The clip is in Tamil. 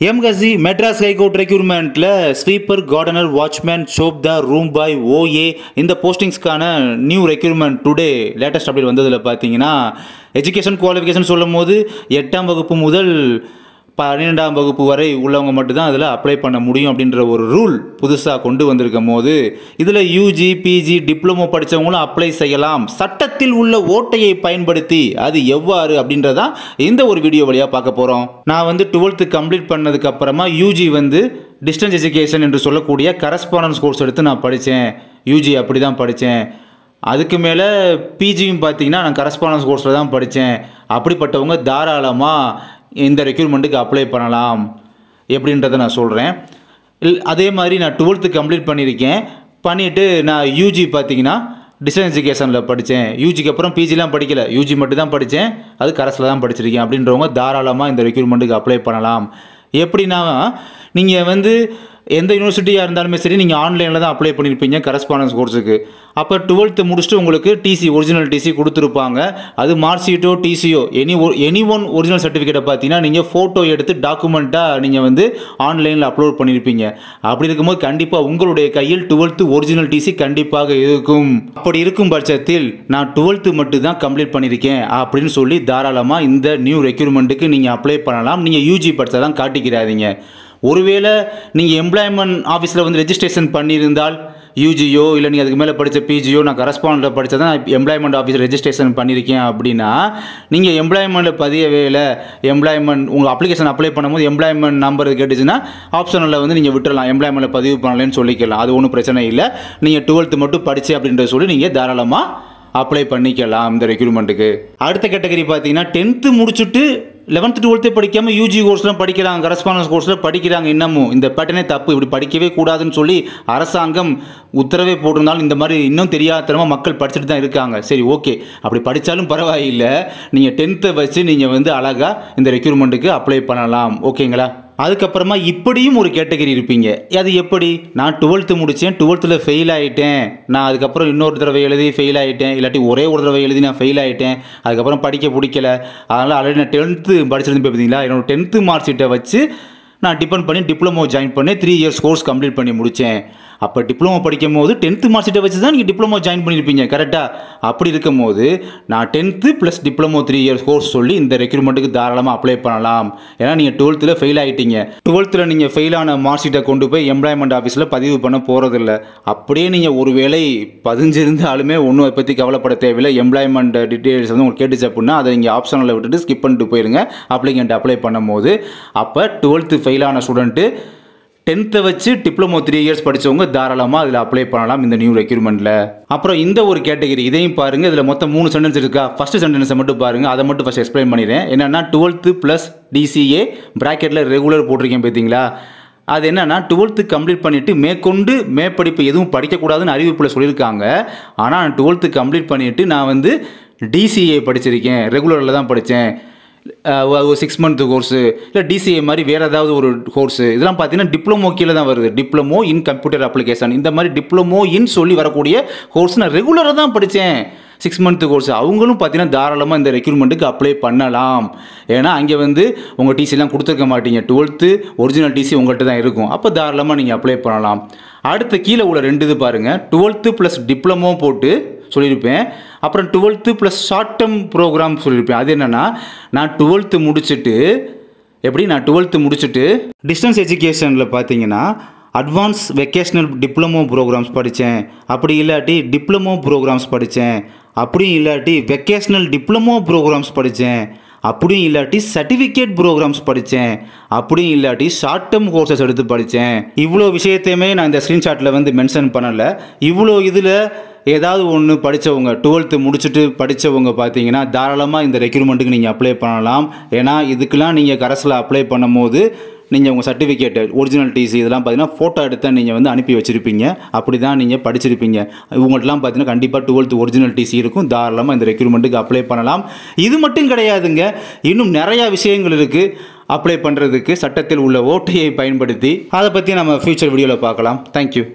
எம்கசி மெட்ராஸ் ஹைகோர்ட் ரெக்யூர்மெண்ட்டில் ஸ்வீப்பர், கார்டனர், வாட்ச்மேன், சோப்தார், ரூம் பாய், ஓஏ இந்த போஸ்டிங்ஸ்க்கான new recruitment today latest update வந்ததில் பார்த்தீங்கன்னா எஜுகேஷன் குவாலிஃபிகேஷன் சொல்லும் போது 8ஆம் வகுப்பு முதல் 12ஆம் வகுப்பு வரை உள்ளவங்க மட்டும்தான் அதில் அப்ளை பண்ண முடியும் அப்படின்ற ஒரு ரூல் புதுசாக கொண்டு வந்திருக்கும் போது இதில் யூஜி, பிஜி, டிப்ளமோ படித்தவங்களும் அப்ளை செய்யலாம். சட்டத்தில் உள்ள ஓட்டையை பயன்படுத்தி அது எவ்வாறு அப்படின்றதான் இந்த ஒரு வீடியோ வழியாக பார்க்க போகிறோம். நான் 12th கம்ப்ளீட் பண்ணதுக்கு அப்புறமா யூஜி டிஸ்டன்ஸ் எஜுகேஷன் என்று சொல்லக்கூடிய கரஸ்பாண்டன்ஸ் கோர்ஸ் எடுத்து நான் படித்தேன். யூஜி அப்படி தான் படித்தேன். அதுக்கு மேலே பிஜியும் பார்த்தீங்கன்னா நான் கரஸ்பாண்டன்ஸ் கோர்ஸில் தான் படித்தேன். அப்படிப்பட்டவங்க தாராளமாக இந்த ரெக்யூர்மெண்ட்டுக்கு அப்ளை பண்ணலாம் எப்படின்றத நான் சொல்கிறேன். அதே மாதிரி நான் 12th கம்ப்ளீட் பண்ணியிருக்கேன். பண்ணிவிட்டு நான் யூஜி பார்த்தீங்கன்னா டிஸ்டன்ஸ் எஜுகேஷனில் படித்தேன். யூஜிக்கு அப்புறம் பிஜிலாம் படிக்கலை, யூஜி மட்டும் தான் படித்தேன், அது கரஸில் தான் படிச்சிருக்கேன் அப்படின்றவங்க தாராளமாக இந்த ரெக்யூர்மெண்ட்டுக்கு அப்ளை பண்ணலாம். எப்படின்னா நீங்கள் எந்த யூனிவர்சிட்டியாக இருந்தாலுமே சரி நீங்கள் ஆன்லைனில் தான் அப்ளை பண்ணியிருப்பீங்க கரஸ்பாண்டன்ஸ் கோர்ஸுக்கு. அப்போ 12th முடிச்சுட்டு உங்களுக்கு டிசி, ஒரிஜினல் டிசி கொடுத்துருப்பாங்க. அது மார்க் ஷீட்டோ டிசியோ எனி ஒன் ஒரிஜினல் சர்டிஃபிகேட்டை பார்த்தீங்கன்னா நீங்கள் ஃபோட்டோ எடுத்து டாக்குமெண்ட்டாக நீங்கள் ஆன்லைனில் அப்லோட் பண்ணியிருப்பீங்க. அப்படி இருக்கும்போது கண்டிப்பாக உங்களுடைய கையில் 12th ஒரிஜினல் டிசி கண்டிப்பாக இருக்கும். அப்படி இருக்கும் பட்சத்தில் நான் 12th மட்டும் தான் கம்ப்ளீட் பண்ணியிருக்கேன் அப்படின்னு சொல்லி தாராளமாக இந்த நியூ ரெக்யூர்மெண்ட்டுக்கு நீங்கள் அப்ளை பண்ணலாம். நீங்கள் யூஜி படித்ததான் காட்டிக்கிறாதீங்க. ஒருவேளை நீங்கள் எம்ப்ளாய்மெண்ட் ஆஃபீஸில் ரெஜிஸ்ட்ரேஷன் பண்ணியிருந்தால் யூஜியோ இல்லை நீங்கள் அதுக்கு மேலே படித்த பிஜியோ நான் கரஸ்பாண்டில் படித்தா தான் எம்ப்ளாய்மெண்ட் ஆஃபீஸில் ரெஜிஸ்ட்ரேஷன் பண்ணியிருக்கேன் அப்படின்னா நீங்கள் எம்ப்ளாய்மெண்ட்டில் பதியவே இல்லை, எம்ப்ளாய்மெண்ட் உங்கள் அப்ளிகேஷன் அப்ளை பண்ணும்போது எம்ப்ளாய்மெண்ட் நம்பர் கேட்டுச்சுன்னா ஆப்ஷனில் நீங்கள் விட்டுடலாம், எம்ப்ளாய்மெண்ட்டில் பதிவு பண்ணலன்னு சொல்லிக்கலாம். அது ஒன்றும் பிரச்சனை இல்லை. நீங்கள் 12th மட்டும் படித்து அப்படின்றத சொல்லி நீங்கள் தாராளமாக அப்ளை பண்ணிக்கலாம் இந்த ரெக்யூர்மெண்ட்டுக்கு. அடுத்த கேட்டகரி பார்த்தீங்கன்னா 10th முடிச்சுட்டு 11th 12th படிக்காமல் யூஜி கோர்ஸ்லாம் படிக்கிறாங்க, கரஸ்பாண்டன்ஸ் கோர்ஸில் படிக்கிறாங்க. இன்னமும் இந்த பேட்டர்னே தப்பு, இப்படி படிக்கவே கூடாதுன்னு சொல்லி அரசாங்கம் உத்தரவே போட்டிருந்தாலும் இந்த மாதிரி இன்னும் தெரியாதனமாக மக்கள் படிச்சுட்டு தான் இருக்காங்க. சரி, ஓகே, அப்படி படித்தாலும் பரவாயில்லை. நீங்கள் 10th வச்சு நீங்கள் அழகாக இந்த ரெக்யூர்மெண்ட்டுக்கு அப்ளை பண்ணலாம். ஓகேங்களா? அதுக்கப்புறமா இப்படியும் ஒரு கேட்டகரி இருப்பீங்க. அது எப்படி? நான் 12th முடித்தேன், 12th ஃபெயில் ஆகிட்டேன், நான் அதுக்கப்புறம் இன்னொரு தடவை எழுதி ஃபெயில் ஆகிட்டேன், இல்லாட்டி ஒரே ஒரு தடவை எழுதி நான் ஃபெயில் ஆகிட்டேன், அதுக்கப்புறம் படிக்க பிடிக்கல, அதனால் ஆல்ரெடி நான் 10th படிச்சிருந்து பார்த்தீங்களா, என்னோட 10th மார்க் ஷீட்டை வச்சு நான் டிபெண்ட் பண்ணி டிப்ளமோ ஜாயின் பண்ணி 3 years கோர்ஸ் கம்ப்ளீட் பண்ணி முடித்தேன். அப்போ டிப்ளமோ படிக்கும் போது 10th மார்க் ஷீட்டை வச்சு தான் நீங்கள் டிப்ளமோ ஜாயின் பண்ணியிருப்பீங்க, கரெக்டாக? அப்படி இருக்கும் போது நான் 10th + டிப்ளமோ 3 years கோர்ஸ் சொல்லி இந்த ரெக்யூர்மெண்ட்டுக்கு தாராளமாக அப்ளை பண்ணலாம். ஏன்னா நீங்கள் 12th ஃபெயில் ஆகிட்டீங்க. 12th நீங்கள் ஃபெயிலான மார்க் ஷீட்டை கொண்டு போய் எம்ப்ளாய்மெண்ட் ஆஃபீஸில் பதிவு பண்ண போகிறதில்ல. அப்படியே நீங்கள் ஒரு வேளை பதிஞ்சிருந்தாலுமே ஒன்றும் அதை பற்றி கவலைப்பட தேவையில்லை. எம்ப்ளாய்மெண்ட் டீட்டெயில்ஸ் உங்களுக்கு கேட்டுச்சு அப்படின்னா அதை நீங்கள் ஆப்ஷனில் விட்டுட்டு ஸ்கிப் பண்ணிட்டு போயிருங்க அப்ளிகண்ட் அப்ளை பண்ணும் போது. அப்போ 12th ஃபெயிலான ஸ்டூடெண்ட்டு 10th வச்சு டிப்ளமோ 3 years படித்தவங்க தாராளமாக அதில் அப்ளை பண்ணலாம் இந்த நியூ ரெக்யூர்மெண்ட்டில். அப்புறம் இந்த ஒரு கேட்டகரி இதையும் பாருங்கள். இதில் மொத்தம் 3 சென்டென்ஸ் இருக்கா. ஃபஸ்ட்டு சென்டென்ஸை மட்டும் பாருங்கள், அதை மட்டும் ஃபஸ்ட் எக்ஸ்பிளைன் பண்ணிடுறேன். என்னென்னா 12th + DCA ப்ராக்கெட்டில் ரெகுலர் போட்டிருக்கேன் பார்த்தீங்களா. அது என்னென்னா 12th கம்ப்ளீட் பண்ணிவிட்டு மேற்கொண்டு மேற்படிப்பு எதுவும் படிக்கக்கூடாதுன்னு அறிவிப்பில் சொல்லியிருக்காங்க. ஆனால் நான் 12th கம்ப்ளீட் பண்ணிவிட்டு நான் DCA படிச்சிருக்கேன், ரெகுலரில் தான் படித்தேன். ஒரு 6 month கோர்ஸு இல்லை டிசிஏ மாதிரி வேறு ஏதாவது ஒரு கோர்ஸு, இதெல்லாம் பார்த்தீங்கன்னா டிப்ளமோ கீழே தான் வருது. டிப்ளமோ இன் கம்ப்யூட்டர் அப்ளிகேஷன், இந்த மாதிரி டிப்ளமோ இன் சொல்லி வரக்கூடிய கோர்ஸ் நான் ரெகுலராக தான் படித்தேன், 6 month கோர்ஸ். அவங்களும் பார்த்தீங்கன்னா தாராளமாக இந்த ரெக்யூர்மெண்ட்டுக்கு அப்ளை பண்ணலாம். ஏன்னா அங்கே உங்கள் டிசிலாம் கொடுத்துருக்க மாட்டீங்க, 12th ஒரிஜினல் டிசி உங்கள்கிட்ட தான் இருக்கும். அப்போ தாராளமாக நீங்கள் அப்ளை பண்ணலாம். அடுத்த கீழே உள்ள 2 இது பாருங்கள். 12th + டிப்ளமோ போட்டு சொல்லியிருப்பேன், அப்புறம் 12th + ஷார்ட் டேர்ம் ப்ரோக்ராம் சொல்லியிருப்பேன். அது என்னென்னா நான் 12th முடிச்சுட்டு டிஸ்டன்ஸ் எஜுகேஷனில் பார்த்தீங்கன்னா அட்வான்ஸ் வெக்கேஷ்னல் டிப்ளமோ ப்ரோக்ராம்ஸ் படித்தேன், அப்படி இல்லாட்டி டிப்ளமோ ப்ரோக்ராம்ஸ் படித்தேன், அப்படியும் இல்லாட்டி வெக்கேஷ்னல் டிப்ளமோ ப்ரோக்ராம்ஸ் படித்தேன், அப்படியும் இல்லாட்டி சர்டிஃபிகேட் ப்ரோக்ராம்ஸ் படித்தேன், அப்படியும் இல்லாட்டி ஷார்ட் டேர்ம் கோர்சஸ் எடுத்து படித்தேன். இவ்வளோ விஷயத்தையுமே நான் இந்த ஸ்க்ரீன்ஷாட்டில் மென்ஷன் பண்ணலை. இவ்வளோ இதில் ஏதாவது ஒன்று படித்தவங்க 12th முடிச்சுட்டு படித்தவங்க பார்த்தீங்கன்னா தாராளமாக இந்த ரெக்யூர்மெண்ட்டுக்கு நீங்கள் அப்ளை பண்ணலாம். ஏன்னா இதுக்கெலாம் நீங்கள் கரஸில் அப்ளை பண்ணும் போது நீங்கள் உங்கள் சர்டிஃபிகேட்டு, ஒரிஜினல் டிசி இதெல்லாம் பார்த்தீங்கன்னா ஃபோட்டோ எடுத்து நீங்கள் அனுப்பி வச்சுருப்பீங்க. அப்படி தான் நீங்கள் படிச்சிருப்பீங்க. இவங்கள்ட்டலாம் பார்த்தீங்கன்னா கண்டிப்பாக 12th ஒரிஜினல் டிசி இருக்கும். தாராளமாக இந்த ரெக்யூர்மெண்ட்டுக்கு அப்ளை பண்ணலாம். இது மட்டும் கிடையாதுங்க, இன்னும் நிறையா விஷயங்கள் இருக்குது அப்ளை பண்ணுறதுக்கு. சட்டத்தில் உள்ள ஓட்டையை பயன்படுத்தி அதை பற்றி நம்ம ஃபியூச்சர் வீடியோவில் பார்க்கலாம். தேங்க்யூ.